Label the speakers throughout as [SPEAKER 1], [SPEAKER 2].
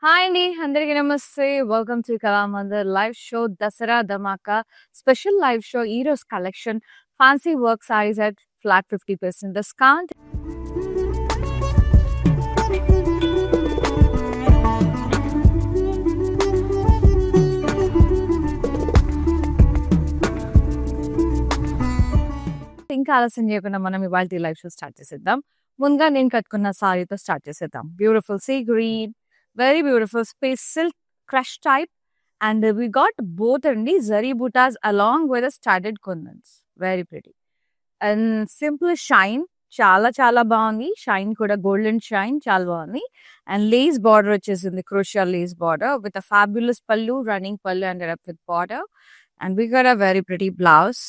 [SPEAKER 1] Hi అండి. అందరికీ నమస్తే. Welcome to Kalamandir live show Dasara Dhamaka special live show. ఈరోజు collection fancy work saris at flat 50% discount. ఇంకా ఆలస్యం చేయకుండా మనం ఇవాళ లైవ్ షో స్టార్ట్ చేసేద్దాం. ముందుగా నేను కట్టుకున్న సారీతో స్టార్ట్ చేసేద్దాం. Beautiful sea green, very beautiful space silk crush type, and we got both అండి zari butas along with studded kundans. Very pretty and simple shine, చాలా చాలా బాగుంది. షైన్ కూడా గోల్డెన్ షైన్ చాలా బాగుంది. అండ్ లేస్ బార్డర్ వచ్చేసింది, క్రోషియా lace border with a fabulous పళ్ళు, running pallu and up with border. And we got a very pretty blouse.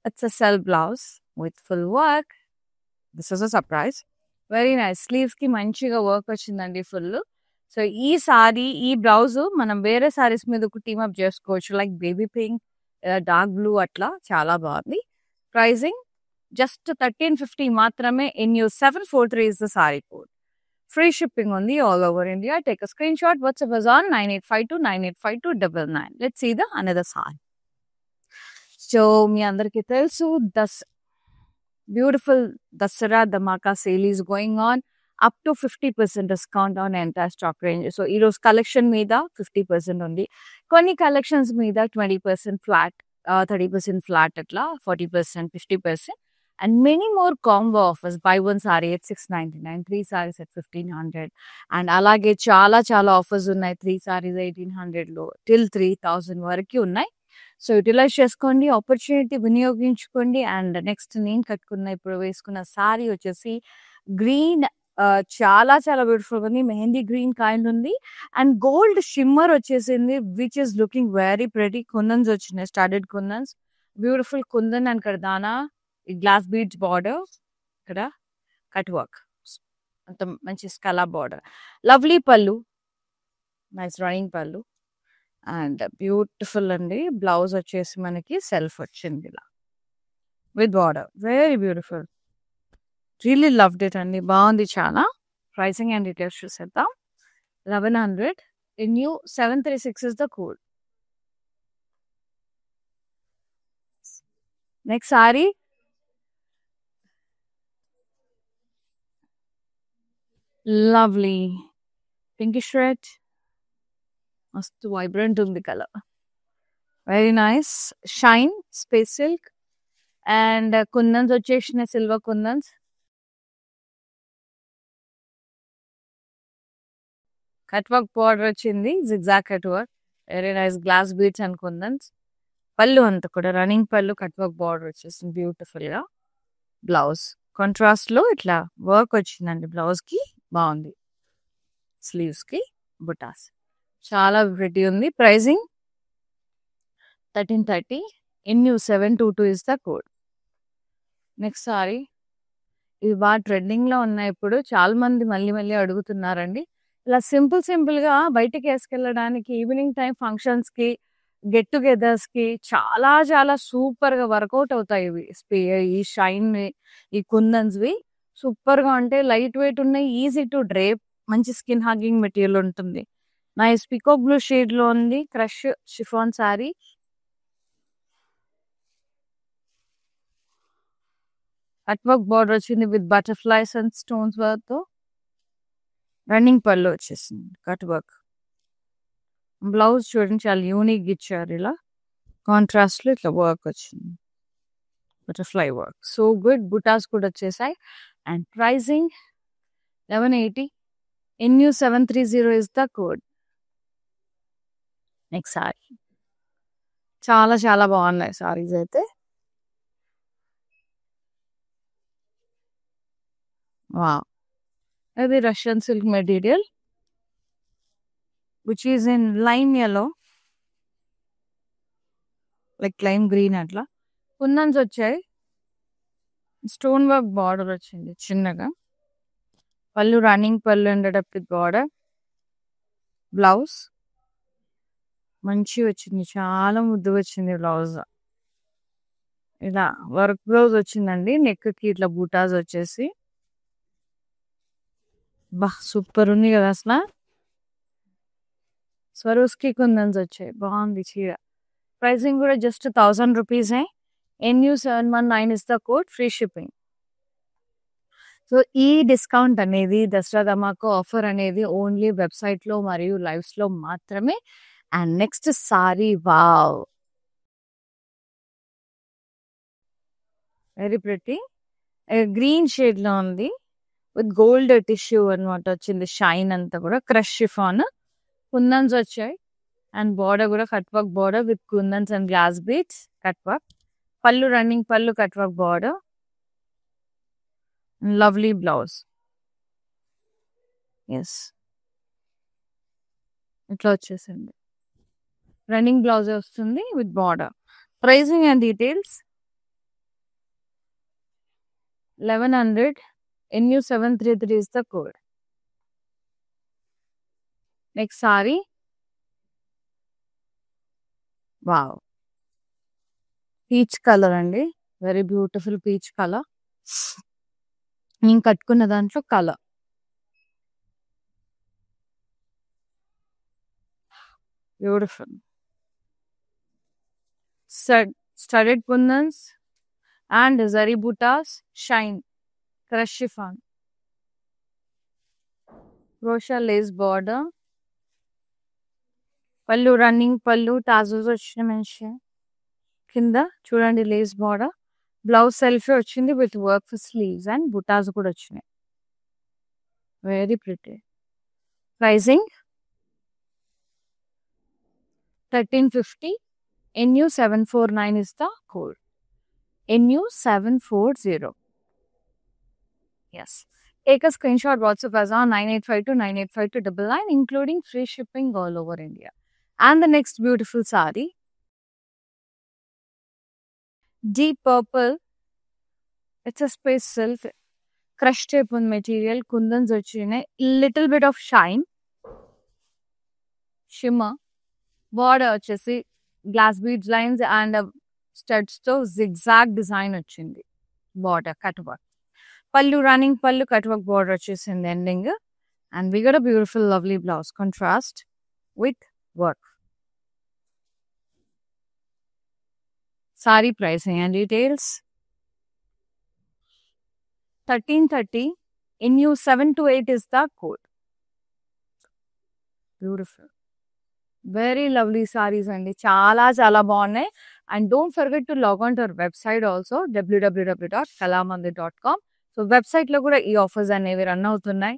[SPEAKER 1] It's a self blouse with full work. This is a surprise. Very nice. Sleeves కి మంచిగా work వచ్చిందండి full. So ఈ sorry, ఈ blouse మనం వేరే సారీస్ మీద ఒక team up చేసుకోవచ్చు, like baby pink, dark blue, అట్లా చాలా బాగుంది. ప్రైజింగ్ జస్ట్ 1350 మాత్రమే. NU743 is the saree code. Free shipping ఉంది all over India. Take a screen shot. WhatsApp is on 9852985299. Let's see the another sari. So మీ అందరికీ తెలుసు, beautiful Dasara dhamaka sale is going on. Up to 50% discount on entire stock range. So ఈరోజు collection మీద 50% ఉంది. కొన్ని collections మీద 20% flat, 30% flat, అట్లా 40%, 50%. And many more combo offers. By one sorry at 699, 3 saris at 1500. And అలాగే చాలా చాలా ఆఫర్స్ ఉన్నాయి. 3 సారీస్ 1800లో టిల్ 3000 వరకు ఉన్నాయి. సో యూటిలైజ్ చేసుకోండి, ఆపర్చునిటీ వినియోగించుకోండి. అండ్ నెక్స్ట్ నేను కట్టుకున్న, ఇప్పుడు వేసుకున్న సారీ వచ్చేసి గ్రీన్, చాలా చాలా బ్యూటిఫుల్ ఉంది. మెహందీ గ్రీన్ కైండ్ ఉంది. అండ్ గోల్డ్ షిమ్మర్ వచ్చేసింది, which is looking very pretty. Kundans వచ్చినాయి, started kundans, beautiful kundan and kardana, ఈ గ్లాస్ బీడ్స్ బార్డర్, ఇక్కడ కట్ వర్క్, అంత మంచి స్కలా border, lovely pallu, nice running pallu. And beautiful అండి. బ్లౌజ్ వచ్చేసి మనకి సెల్ఫ్ వచ్చింది ఇలా with border, very beautiful. Really loved it అండి, బాగుంది చాలా. ప్రైసింగ్ అండ్ డీటెయిల్స్ చూసేద్దాం. 1100. NU736 is the code. Next sari lovely pinkish red, మస్తు వైబ్రెంట్ ఉంది colour, very nice. Shine space silk and kundans వచ్చేసిన silver kundans. Cut work border వచ్చింది, zigzag cut work, very nice. Glass beads and kundans. Pallu అంతా కూడా running pallu, cut work border వచ్చేసింది beautiful గా. Blouse contrast లో ఇట్లా వర్క్ వచ్చిందండి బ్లౌజ్ కి, బాగుంది. స్లీవ్స్ కి బుటాస్, చాలా ప్రిటీ ఉంది. Pricing 1330. NU722 is the code. Next sari, ఇవి బాగా ట్రెండింగ్ లో ఉన్నాయి ఇప్పుడు, చాలా మంది మళ్ళీ మళ్ళీ అడుగుతున్నారండి. ఇలా సింపుల్ గా బయటికి వేసుకెళ్ళడానికి, ఈవినింగ్ టైం ఫంక్షన్స్ కి, గెట్ టుగెదర్స్ కి చాలా చాలా సూపర్ గా వర్కౌట్ అవుతాయి ఇవి. ఈ షైన్, ఈ కుందన్స్ వి సూపర్ గా ఉంటాయి. లైట్ వెయిట్ ఉన్నాయి, ఈజీ టు డ్రేప్, మంచి స్కిన్ హగ్గింగ్ మెటీరియల్ ఉంటుంది. నైస్ పికో బ్లూ షేడ్ లో ఉంది. Crush chiffon sari, cut work border వచ్చింది with butterflies and stones work తో. రన్నింగ్ పళ్ళు వచ్చేసింది, కట్ వర్క్. బ్లౌజ్ చూడండి, చాలా యూనిక్ ఇచ్చారు, ఇలా కాంట్రాస్ట్ లో ఇట్లా వర్క్ వచ్చింది, butterfly work, so good. Butas కూడా వచ్చేసాయి. And pricing 1180. NU730 is the code. Next sari, చాలా చాలా బాగున్నాయి సారీస్ అయితే. వావ్, ఇది Russian silk material which is in lime yellow, like lime green అట్లా. కుందన్స్ వచ్చాయి, స్టోన్ వర్క్ బార్డర్ వచ్చింది చిన్నగా. పళ్ళు రన్నింగ్ పళ్ళు ఉండేటప్పుడు విత్ బార్డర్. బ్లౌజ్ మంచి వచ్చింది, చాలా ముద్దు వచ్చింది బ్లౌజ్. ఇలా వర్క్ బ్లౌజ్ వచ్చిందండి. నెక్ కి ఇట్లా బూటాస్ వచ్చేసి, బా సూపర్ ఉంది కదా అసలు. స్వరోస్కి కుందన్స్ వచ్చాయి. బాగుంది చీర. ప్రైసింగ్ కూడా జస్ట్ 1000 రూపీసే. NU719 is the code, free shipping. So ఈ డిస్కౌంట్ అనేది దసరా ధమాకా ఆఫర్ అనేది ఓన్లీ వెబ్సైట్లో మరియు లైవ్స్లో మాత్రమే. And next sorry, wow, very pretty. Green షేడ్లో ఉంది విత్ గోల్డ్ టిష్యూ అనమాట వచ్చింది. షైన్ అంతా కూడా క్రష్ షిఫాన్, కుందన్స్ వచ్చాయి. అండ్ బార్డర్ కూడా cut work border with kundans and glass beads cut work. Pallu running pallu, cut work border, lovely blouse. Yes, ఇట్లా వచ్చేసింది. రన్నింగ్ బ్లౌజ్ వస్తుంది with border. Pricing and details 1100. NU733 is the code. Next saree. Wow. Peach color అండి. Very beautiful peach colour. నేను కట్టుకున్న దాంట్లో colour. Beautiful. Studded kundans and zari buttas, shine, crush chiffon, crochet lace border. Pallu running pallu, టాజోస్ వచ్చిన మంచి కింద చూడండి lace border. Blouse selfie వచ్చింది with work for sleeves and butas కూడా వచ్చినాయి. Very pretty. Pricing 1350. NU749 is the code. NU740. Yes. Take a screenshot, WhatsApp us on 9852985299, including free shipping all over India. And the next beautiful saree, deep purple. It's a space silk, crush tape on material, kundans vachine, little bit of shine, shimmer, border vachesi glass beads lines and studs తో zigzag design వచ్చింది. Border cut work. Pallu running pallu, cut work border వచ్చేసింది ending. And we got a beautiful lovely blouse, contrast with work. Saree pricing and details 1330. NU728 is the code. Beautiful. Very lovely sarees అండి. చాలా చాలా బాగున్నాయి. And don't forget to log on to our website also, www.kalamandir.com. So వెబ్సైట్లో కూడా ఈ offers అనేవి run అవుతున్నాయి.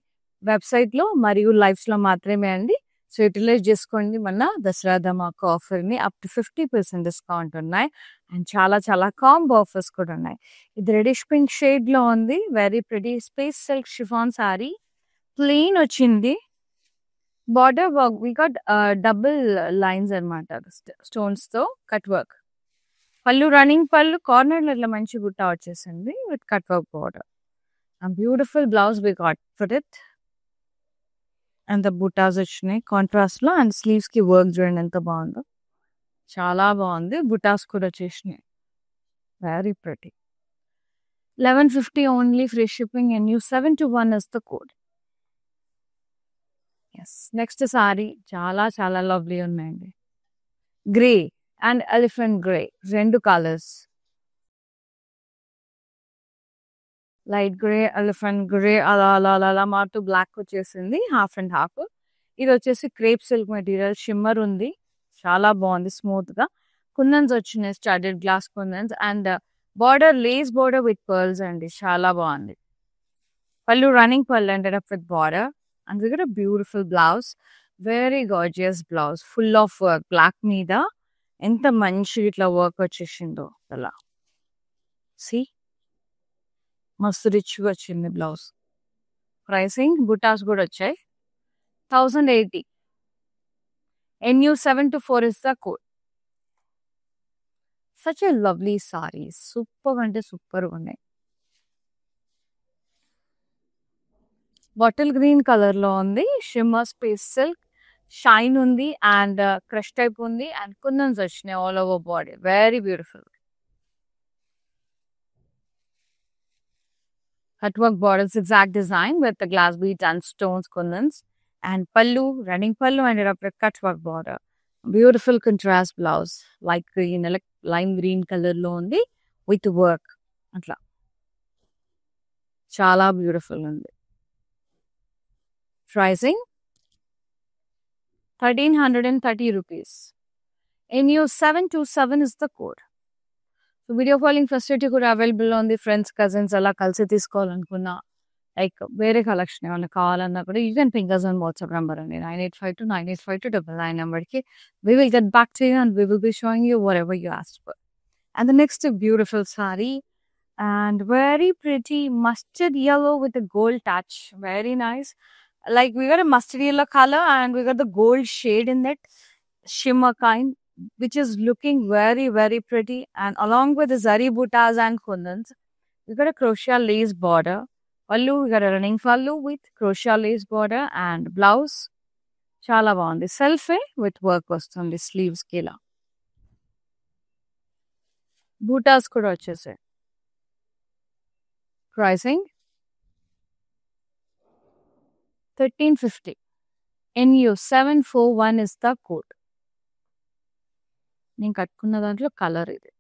[SPEAKER 1] వెబ్సైట్లో మరియు లైవ్స్లో మాత్రమే అండి. సో యూటిలైజ్ చేసుకోండి మన దసరా ధమాకా ఆఫర్ని. అప్ టు 50% డిస్కౌంట్ ఉన్నాయి. అండ్ చాలా చాలా కాంబో ఆఫర్స్ కూడా ఉన్నాయి. ఇది రెడిష్ పింక్ షేడ్లో ఉంది. Very pretty space silk chiffon sari, plain వచ్చింది. Border work, we got double lines అనమాట స్టోన్స్ తో cut work. Pallu running pallu, corner ఇట్లా మంచి బుట్ట వచ్చేసింది with cut work border. Beautiful blouse we got for it. And the butas వచ్చినాయి కాంట్రాస్ట్ లో. అండ్ స్లీవ్స్ కి వర్క్ చూడండి ఎంత బాగుందో, చాలా బాగుంది. బుటాస్ కూడా వచ్చేసినాయి. Very pretty. 1150 only, free shipping. NU721 is the code. Yes, next sari చాలా చాలా లవ్లీ ఉన్నాయండి. గ్రే అండ్ ఎలిఫెంట్ గ్రే, రెండు colours. Light grey, elephant grey, అలా అలా అలా అలా మారుతూ బ్లాక్ వచ్చేసింది. Half and half. ఇది వచ్చేసి క్రేప్ సిల్క్ మెటీరియల్, షిమ్మర్ ఉంది. చాలా బాగుంది, స్మూత్ గా. కుందన్స్ వచ్చినాయి, studded glass kundans. And border lace border with pearls అండి. చాలా బాగుంది. పళ్ళు running pallu ended up with border. And we got a beautiful blouse, very gorgeous blouse, full of work, black మీద ఎంత మంచి ఇట్లా వర్క్ వచ్చేసిందో అలా. సి మస్తు రిచ్గా వచ్చింది బ్లౌజ్. ప్రైసింగ్ బుటాస్ కూడా వచ్చాయి. 1080. NU724 is the code. Such a lovely sarees, super అంటే సూపర్ ఉన్నాయి. బాటిల్ గ్రీన్ కలర్ లో ఉంది. షిమ్మర్ స్పేస్ సిల్క్, షైన్ ఉంది అండ్ క్రష్ టైప్ ఉంది. అండ్ కుందన్స్ వచ్చినాయి all over body. Very beautiful. Cut work border, zigzag design with the glass beads and stones kundans. And pallu, running pallu ended up with cut work border. Beautiful contrast blouse, like green, like lime green color lo undi with work. Atla చాలా beautiful ఉంది. Pricing 1330 rupees. NU 727 is the code. So video calling facility కూడా available ఉంది. Friends cousins అలా కలిసి తీసుకోవాలనుకున్నా like వేరే collection ఏమైనా కావాలన్నా కూడా you can ping us on WhatsApp number అండి 9852985299 నెంబర్కి we will get back to you and we will be showing you whatever you asked for. And the next beautiful sari and very pretty mustard yellow with a gold touch. Very nice. Like we got a mustard yellow color and we got the gold shade in that shimmer kind, which is looking very, very pretty. And along with the zari buttas and kundans, we got a crochet lace border. Pallu, we got a running pallu with crochet lace border and blouse. Chala baagundi. Self with work vastundi sleeves kila. Buttas kuda vachese. Pricing 1350. NU 741 is the code. నేను కట్టుకున్న దాంట్లో colour ఇది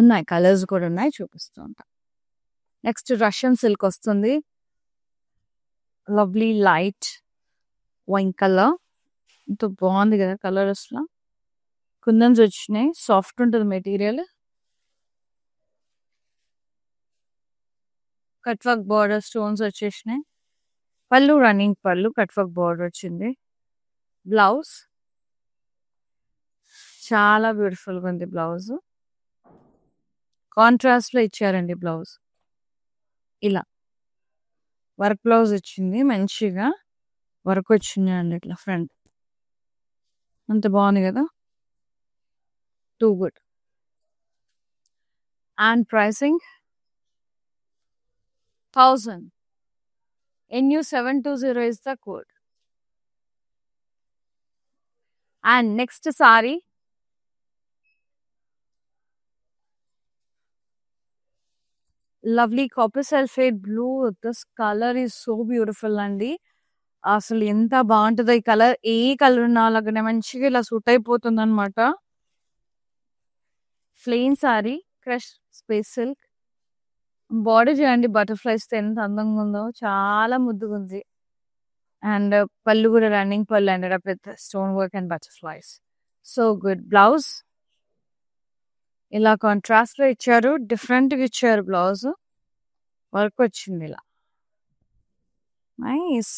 [SPEAKER 1] ఉన్నాయి, colours కూడా ఉన్నాయి, చూపిస్తూ ఉంటా. Next Russian silk వస్తుంది. లవ్లీ లైట్ వైన్ కలర్, ఎంతో బాగుంది కదా కలర్. అసలు కుందన్స్ వచ్చినాయి, సాఫ్ట్ ఉంటుంది material. Cut work border stones వచ్చేసినాయి. పళ్ళు running pallu, cut work border వచ్చింది. బ్లౌజ్ చాలా బ్యూటిఫుల్గా ఉంది. బ్లౌజ్ కాంట్రాస్ట్లో ఇచ్చారండి. బ్లౌజ్ ఇలా వర్క్ బ్లౌజ్ వచ్చింది, మంచిగా వర్క్ వచ్చింది అండి ఇట్లా ఫ్రంట్. అంత బాగుంది కదా, too good. And pricing 1000. NU 720 is the code. And next saree, lovely copper sulfate blue. This color is so beautiful అండి. అసలు ఎంత బాగుంటుందో ఈ కలర్. ఏ కలర్ ఉన్నా అలాగనే మంచిగా ఇలా సూట్ అయిపోతుంది అనమాట. Plain sorry, crush space silk. Border చూడండి బటర్ఫ్లైస్ ఎంత అందంగా ఉందో, చాలా ముద్దుగా ఉంది. అండ్ పళ్ళు కూడా running pallu ended up with stone work and butterflies. So good. Blouse ఇలా కాంట్రాస్ట్ లో ఇచ్చారు, డిఫరెంట్గా ఇచ్చారు. బ్లౌజ్ వర్క్ వచ్చింది ఇలా nice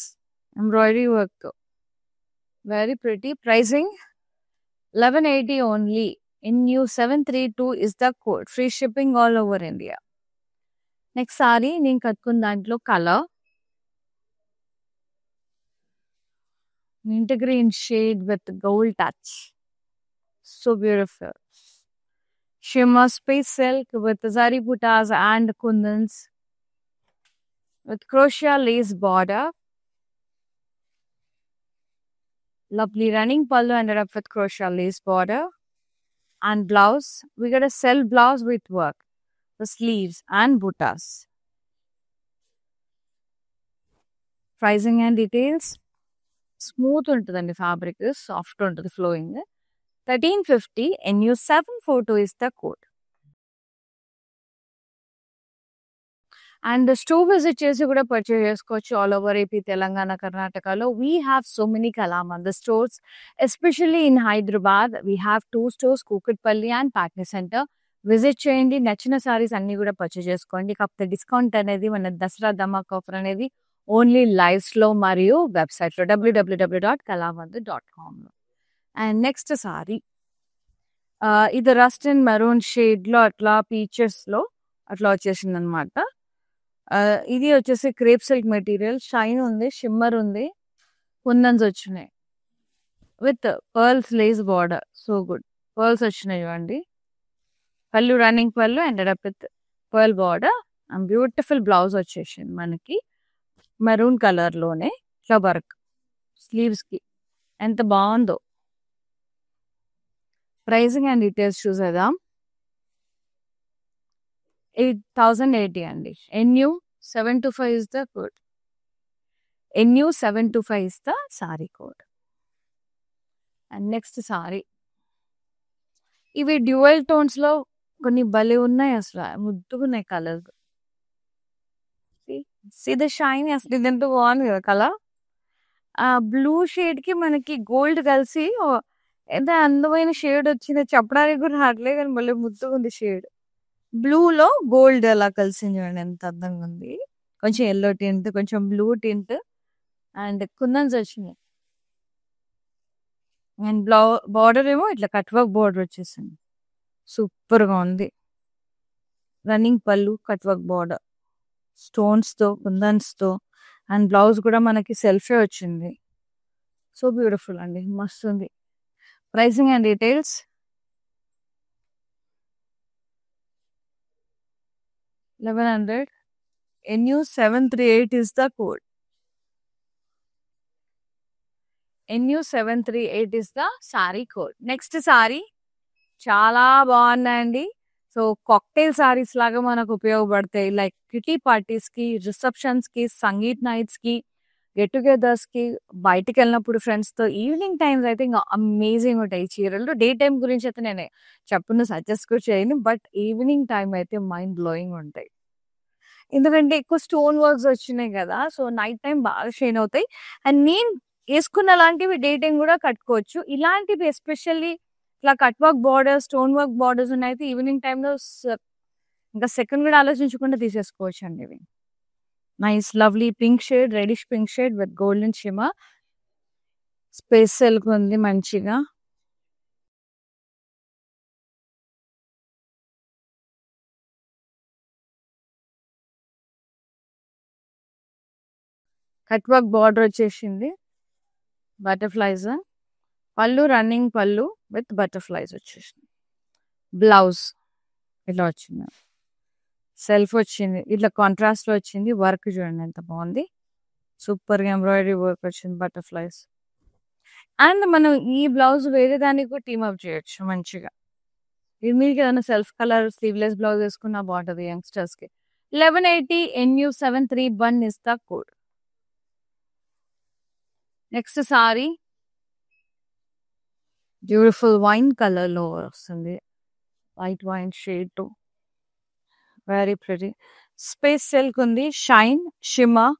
[SPEAKER 1] embroidery work, very pretty. Pricing 1180 only. NU 732 is the code. Free shipping all over India. Next sorry నేను కట్టుకున్న దాంట్లో colour mint green shade with gold touch. So beautiful. Shimmer space silk with zari buttas and kundans with crochet lace border. Lovely running pallu ended up with crochet lace border. And blouse, we got a self blouse with work, the sleeves and buttas. Pricing and details. Smooth untadandi fabric, soft untadi flowing. 1350. NU 742 is the code. And the store visit chesi kuda purchase chesukochu all over AP, Telangana, Karnataka lo. We have so many Kalamandir stores, especially in Hyderabad. We have 2 stores, Kukatpalli and Patna Center. Visit cheyandi, nachina sarees anni kuda purchase chesukondi. Kapte discount anedi mana Dasra Dhamak offer anedi only lives lo mariyu website lo www.kalamandir.com lo. And next saree ఇది rust and maroon shade లో అట్లా peaches లో అట్లా వచ్చేసింది అనమాట. ఇది వచ్చేసి crepe silk material, shine ఉంది, షిమ్మర్ ఉంది, కుందన్స్ వచ్చినాయి with pearls lace border. So good. Pearls వచ్చినాయి చూడండి. పళ్ళు running pallu ended up with pearl border and beautiful blouse వచ్చేసింది మనకి మెరూన్ కలర్ లోనే ఇట్లా వర్క్ స్లీవ్స్ కి. ఎంత బాగుందో. ప్రైసింగ్ అండ్ డీటెయిల్స్ చూసేద్దాం. 8080 అండి. NU 725 is the code. NU725 is the saree code. And next saree. ఇవి డ్యూయల్ టోన్స్ లో కొన్ని భలే ఉన్నాయి అసలు ముద్దుగున్నాయి కలర్. సి ద షైన్ అసలు ఇదంతా బాగుంది కదా కలర్. ఆ బ్లూ షేడ్ కి మనకి గోల్డ్ కలిసి ఎంత అందమైన షేడ్ వచ్చిందో చెప్పడానికి కూడా రావట్లేదు కానీ మళ్ళీ ముద్దుగా ఉంది షేడ్. బ్లూ లో గోల్డ్ అలా కలిసింది చూడండి ఎంత అందంగా ఉంది. కొంచెం ఎల్లో టింట్, కొంచెం బ్లూ టింట్ అండ్ కుందన్స్ వచ్చినాయి. అండ్ బార్డర్ ఏమో ఇట్లా కట్ వర్క్ బార్డర్ వచ్చేసింది. సూపర్ గా ఉంది. Running pallu, cut work border, stones తో, కుందన్స్ తో అండ్ బ్లౌజ్ కూడా మనకి సెల్ఫే వచ్చింది. సో బ్యూటిఫుల్ అండి, మస్తు ఉంది. Pricing and details 1100. NU738 is the code. NU738 is the saree code. Next sari చాలా బాగున్నాయండి. సో కాక్టైల్ సారీస్ లాగా మనకు ఉపయోగపడతాయి. లైక్ కిటీ పార్టీస్ కి, రిసెప్షన్స్ కి, సంగీత్ నైట్స్ కి, గెట్ టుగెదర్స్ కి, బయటికి వెళ్ళినప్పుడు ఫ్రెండ్స్ తో ఈవినింగ్ టైమ్స్ అయితే ఇంకా అమేజింగ్ ఉంటాయి ఈ చీరలు. డే టైం గురించి అయితే నేను చెప్పును సజెస్ట్ కూడా చేయను, బట్ ఈవినింగ్ టైం అయితే మైండ్ బ్లోయింగ్ ఉంటాయి. ఎందుకంటే ఎక్కువ స్టోన్ వర్క్స్ వచ్చినాయి కదా, సో నైట్ టైం బాగా షైన్ అవుతాయి. అండ్ నేను వేసుకున్న లాంటివి డే టైం కూడా కట్టుకోవచ్చు. ఇలాంటివి ఎస్పెషల్లీ ఇట్లా cut work border, stone work borders ఉన్నాయి ఈవినింగ్ టైంలో ఇంకా సెకండ్ కూడా ఆలోచించకుండా తీసేసుకోవచ్చు అండి ఇవి. Nice lovely pink shade, reddish pink shade with golden shimmer. Space silk ఉంది మంచిగా. కట్ వర్క్ బార్డర్ వచ్చేసింది, బటర్ఫ్లైస్. పళ్ళు రన్నింగ్ పళ్ళు విత్ బటర్ఫ్లైస్ వచ్చేసింది. బ్లౌజ్ ఇట్లా వచ్చింది, సెల్ఫ్ వచ్చింది, ఇట్లా కాంట్రాస్ట్ లో వచ్చింది. వర్క్ చూడండి ఎంత బాగుంది, సూపర్ గా ఎంబ్రాయిడరీ వర్క్ వచ్చింది, బటర్ఫ్లైస్. అండ్ మనం ఈ బ్లౌజ్ వేరే దానికి కూడా టీమ్ అప్ చేయొచ్చు మంచిగా. ఇది మీకు ఏదైనా సెల్ఫ్ కలర్ స్లీవ్లెస్ బ్లౌజ్ వేసుకున్నా బాగుంటుంది యంగ్స్టర్స్ కి. 1180 NU731 is the code. Next sari beautiful wine colour లో వస్తుంది, వైట్ వైన్ షేడ్ తో, వెరీ ప్రిటీ. స్పేస్ సిల్క్ ఉంది, షైన్, షిమ్మర్,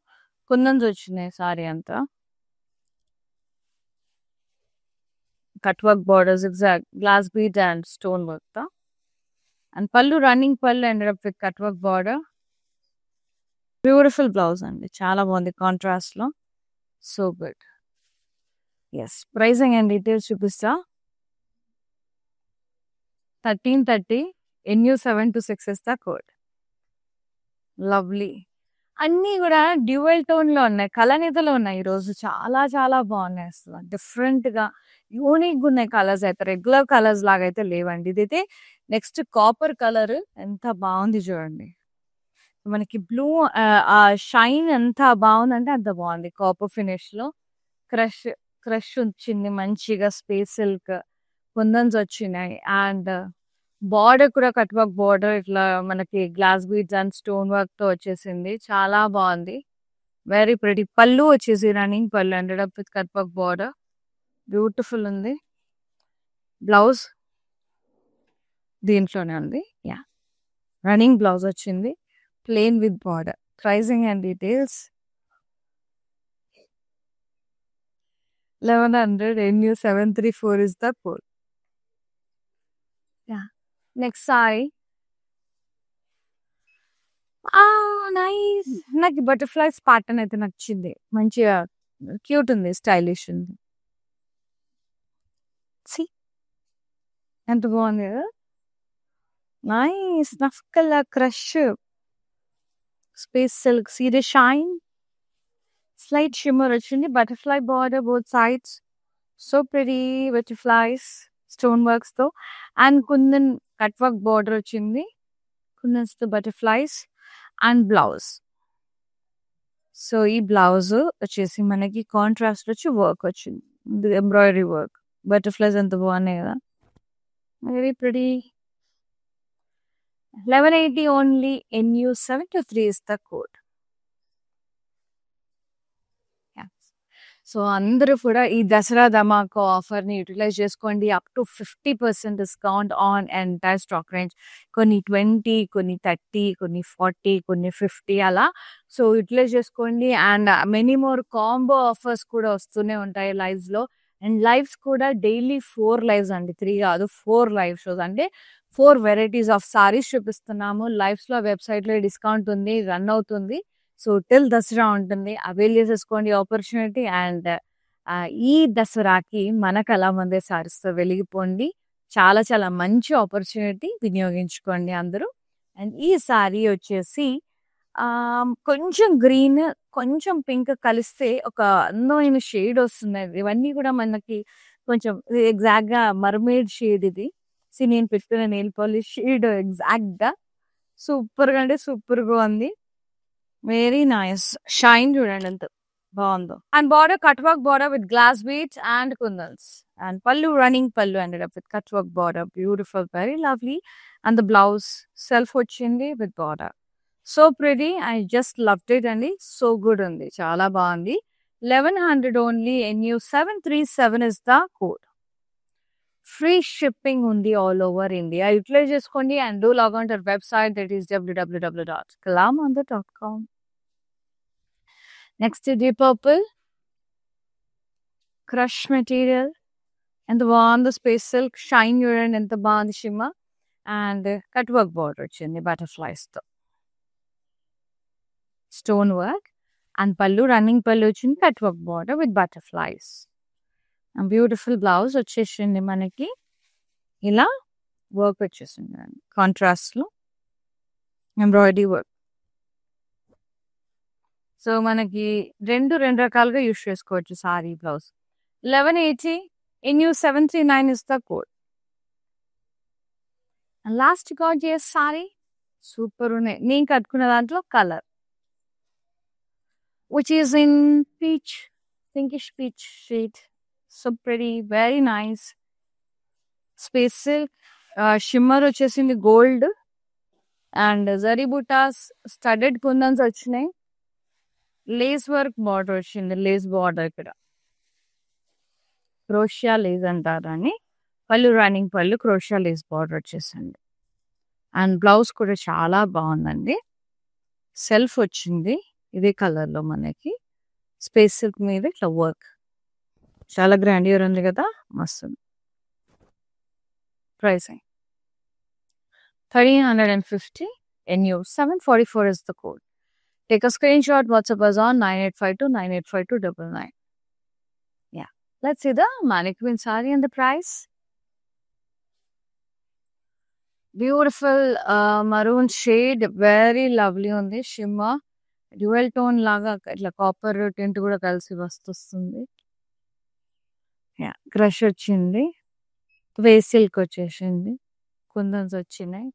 [SPEAKER 1] కుందన్స్ వచ్చినాయి సారీ అంతా. Cut work borders, exact glass bead and stone work తో. And pallu running pallu ended up with cut work border. Beautiful blouse అండి, చాలా బాగుంది కాంట్రాస్ట్ లో, so good. Yes, pricing and details చూపిస్తా. 1330 NU726 is the code. Lovely. అన్నీ కూడా dual tone లో ఉన్నాయి, కలనిధలో ఉన్నాయి. ఈరోజు చాలా చాలా బాగున్నాయి అసలు, డిఫరెంట్ గా యూనిక్ గా ఉన్నాయి కలర్స్ అయితే. రెగ్యులర్ కలర్స్ లాగా అయితే లేవండి. ఇదైతే నెక్స్ట్ కాపర్ కలర్ ఎంత బాగుంది చూడండి. మనకి బ్లూ ఆ షైన్ ఎంత బాగుందంటే అంత బాగుంది. కాపర్ ఫినిష్ లో క్రష్ క్రష్ వచ్చింది మంచిగా. స్పేస్ సిల్క్ కుందన్స్ వచ్చినాయి. అండ్ బార్డర్ కూడా కట్ వర్క్ బార్డర్, ఇట్లా మనకి glass beads and stone work తో వచ్చేసింది, చాలా బాగుంది, వెరీ ప్రిటీ. పళ్ళు వచ్చేసి running pallu ended up with cut work border, beautiful ఉంది. బ్లౌజ్ దీంట్లోనే ఉంది, యా రన్నింగ్ బ్లౌజ్ వచ్చింది, plain with border. Pricing and details 1100 NU734 is the code. Yeah. Next sorry nice. నాకు బటర్ఫ్లైస్ ప్యాటర్న్ అయితే నచ్చింది, మంచిగా క్యూట్ ఉంది, స్టైలిష్ ఉంది. ఎంత బాగుంది కదా, నైస్. నఫ్ colour crush space silk, see the shine, slight shimmer వచ్చింది, butterfly border both sides, so pretty butterflies stone works తో. And kundan cut work border వచ్చింది, కుందన్స్ తో బటర్ఫ్లైస్ అండ్ బ్లౌజ్. సో ఈ బ్లౌజ్ వచ్చేసి మనకి కాంట్రాస్ట్ వచ్చి వర్క్ వచ్చింది, ఎంబ్రాయిడరీ వర్క్, బటర్ఫ్లైస్ ఎంత బాగున్నాయి కదా, very pretty. 1180 only NU723 is the code. So అందరూ కూడా ఈ దసరా ధమాకా ఆఫర్‌ని యుటిలైజ్ చేసుకోండి. Up to 50% discount on entire stock range. కొన్ని 20, కొన్ని 30, కొన్ని 40, కొన్ని 50 అలా. సో యుటిలైజ్ చేసుకోండి. And many more combo offers కూడా వస్తూనే ఉంటాయి లైవ్స్‌లో. అండ్ లైవ్స్ కూడా డైలీ 4 లైవ్స్ అండి. 3 కాదు 4 లైవ్ షోస్. అంటే 4 వెరైటీస్ ఆఫ్ సారీస్ చూపిస్తున్నాము. లైవ్స్‌లో వెబ్‌సైట్‌లో డిస్కౌంట్ ఉంది. రన్ అవుతుంది. సో టిల్ దసరా ఉంటుంది. అవైల్ చేసేసుకోండి ఆపర్చునిటీ. అండ్ ఈ దసరాకి మన కళామందిర్ సారీస్‌తో వెలిగిపోండి. చాలా చాలా మంచి ఆపర్చునిటీ, వినియోగించుకోండి అందరూ. అండ్ ఈ సారీ వచ్చేసి కొంచెం గ్రీన్, కొంచెం పింక్ కలిస్తే ఒక అందమైన షేడ్ వస్తుంది. ఇవన్నీ కూడా మనకి కొంచెం ఎగ్జాక్ట్‌గా మర్‌మెయిడ్ షేడ్ ఇది. నేను పెట్టుకున్న నెయిల్ పాలిష్ షేడ్ ఎగ్జాక్ట్‌గా సూపర్‌గా అంటే సూపర్‌గా ఉంది. Very nice. షైన్ చూడండి ఎంత బాగుందో. And border cut work border with glass beads and kundans. And పల్లు రన్నింగ్ పల్లు ended up with cut work border. Beautiful, very lovely. And the blouse self వచ్చింది with border. So pretty. I just loved it అండి. So good ఉంది. చాలా బాగుంది. 1100 only. NU737 is the code. Free shipping ఉంది all over India. Utilise చేసుకోండి and do log on to website that is www.kalamandir.com. Next ఇది purple crush material. ఎంత బాగుందో space silk shine చూడండి ఎంత బాగుంది shimmer. And cut work border వచ్చింది బటర్ఫ్లైస్తో, stone work. And pallu running pallu వచ్చింది cut work border with butterflies. Beautiful blouse వచ్చేసింది మనకి. ఇలా వర్క్ వచ్చేసింది కాంట్రాస్ట్లో ఎంబ్రాయిడరీ వర్క్. సో మనకి రెండు రకాలుగా యూస్ చేసుకోవచ్చు sari blouse. 1180 NU739 is the code. Last gorgeous sari super ఉన్నాయి. నేను కట్టుకున్న దాంట్లో colour which is in peach, pinkish peach shade. So pretty, very nice. Space silk shimmer వచ్చేసింది gold. And zari butas studded kundans వచ్చినాయి. లేస్ వర్క్ బార్డర్ వచ్చింది. లేస్ బార్డర్ ఇక్కడ crochet lace అంటారని. Pallu running pallu crochet lace border వచ్చేసింది. అండ్ బ్లౌజ్ కూడా చాలా బాగుందండి. Self వచ్చింది ఇదే కలర్లో మనకి. స్పేస్ సిల్క్ మీద ఇట్లా వర్క్ చాలా గ్రాండియర్ ఉంది కదా, మస్తు. Pricing 1350 NU744 is the code. Take a screenshot, WhatsApp us on 9852985299. Yeah, let's see the mannequin saree and the price. Beautiful maroon shade, very lovely on this shimmer. Dual tone laga itla copper tint kuda kalsi vastundi. Yeah, crush వచ్చింది. వేస్ silk వచ్చేసింది. కుందన్స్ వచ్చినాయి.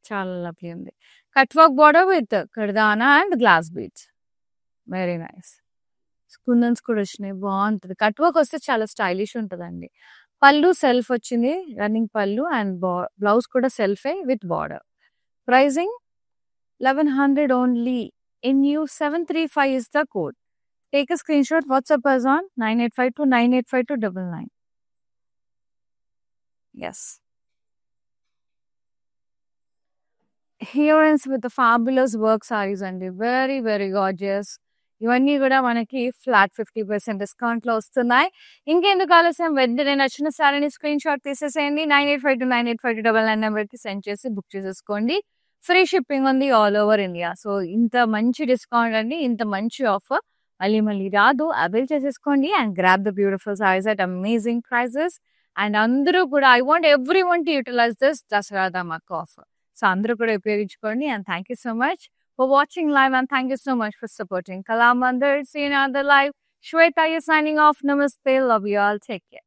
[SPEAKER 1] చాలా lovely ఉంది. Cut work border with kardana and glass beads. Very nice. Kundans కూడా వచ్చినాయి. బాగుంటుంది. Cut work వస్తే చాలా స్టైలిష్ ఉంటుందండి. పళ్ళు సెల్ఫ్ వచ్చింది, రన్నింగ్ పళ్ళు. అండ్ బ్లౌజ్ కూడా self with border. Pricing 1100 only. NU735 is the code. Take a screenshot, WhatsApp us on 9852985299. Yes. Heroines with the fabulous work sarees and very very gorgeous. ఇవన్నీ కూడా మనకి flat 50% డిస్కౌంట్లో వస్తున్నాయి. ఇంకెందుకు ఆలస్యం, వెంటనే నచ్చిన సారీని స్క్రీన్ షాట్ తీసేసేయండి. 9852985299 నెంబర్కి సెండ్ చేసి బుక్ చేసేసుకోండి. ఫ్రీ షిప్పింగ్ ఉంది ఆల్ ఓవర్ ఇండియా. సో ఇంత మంచి డిస్కౌంట్ అండి, ఇంత మంచి ఆఫర్ మళ్ళీ రాదు. అవైల్ చేసేసుకోండి and grab the beautiful saris at amazing prices. And అందరూ కూడా I want everyone to utilise this Dasara dhamaka offer. So అందరూ కూడా ఉపయోగించుకోండి. And thank you so much for watching live and thank you so much for supporting Kalamandir. See you in another live. Shweta is signing off. Namaste. Love you all. Take care.